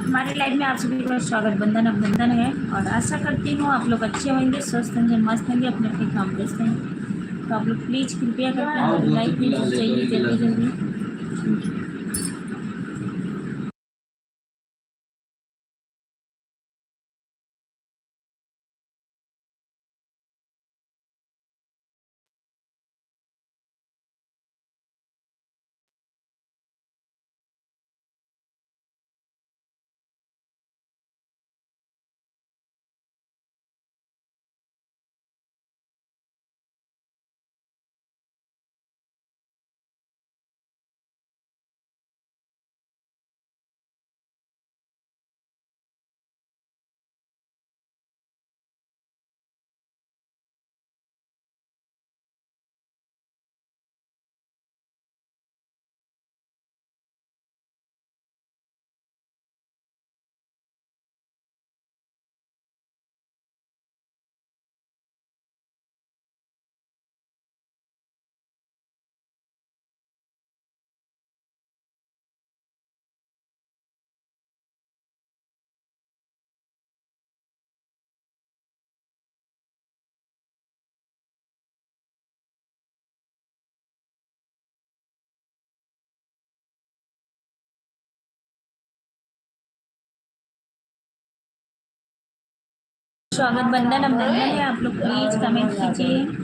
हमारे लाइफ में आप सभी का स्वागत बंधन अभिनंदन है और आशा करती हूँ आप लोग अच्छे होंगे, स्वस्थ होंगे, मस्त होंगे, अपने अपने काम व्यस्त हैं। तो आप लोग प्लीज़ कृपया करके हमारी लाइफ में जुड़ जाइए जल्दी जल्दी। स्वागत बंधन अभिनंदन है, आप लोग प्लीज़ कमेंट कीजिए।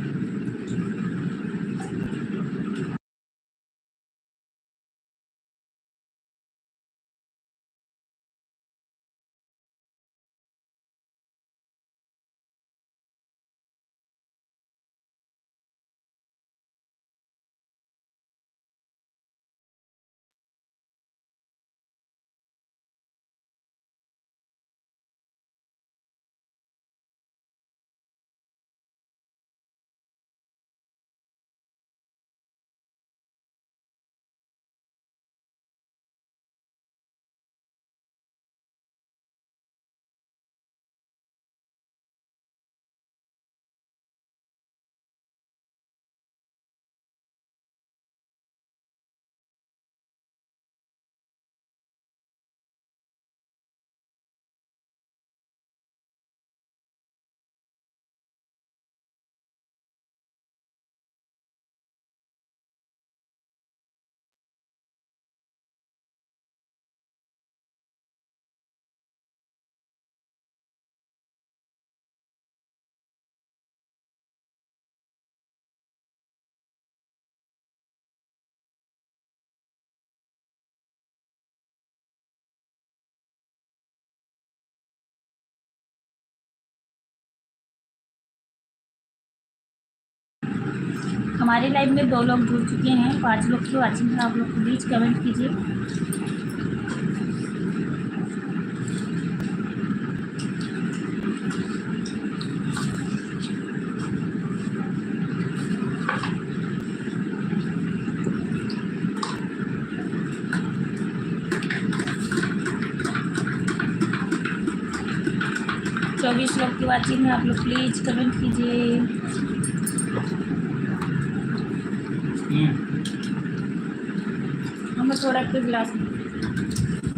हमारे लाइव में 2 लोग जुड़ चुके हैं, 5 लोग की वाचिंग है। आप लोग प्लीज़ कमेंट कीजिए। 24 लोग की वाचिंग है, आप लोग प्लीज़ कमेंट कीजिए। हमें थोड़ा के गिलास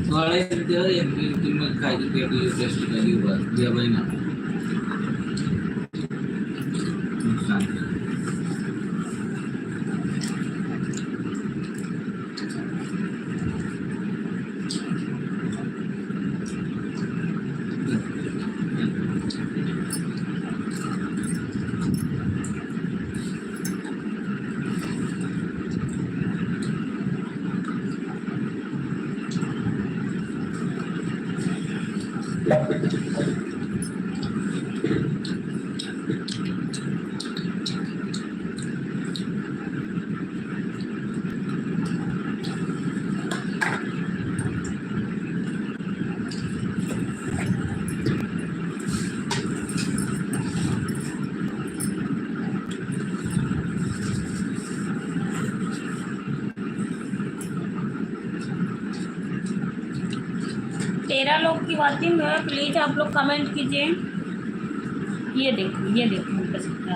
थोड़ा एक दिन में खाई के टेस्ट करी हुआ दिया भाई ना तेरह लोग की वाचिंग है, प्लीज़ आप लोग कमेंट कीजिए। ये देखो उनका कितना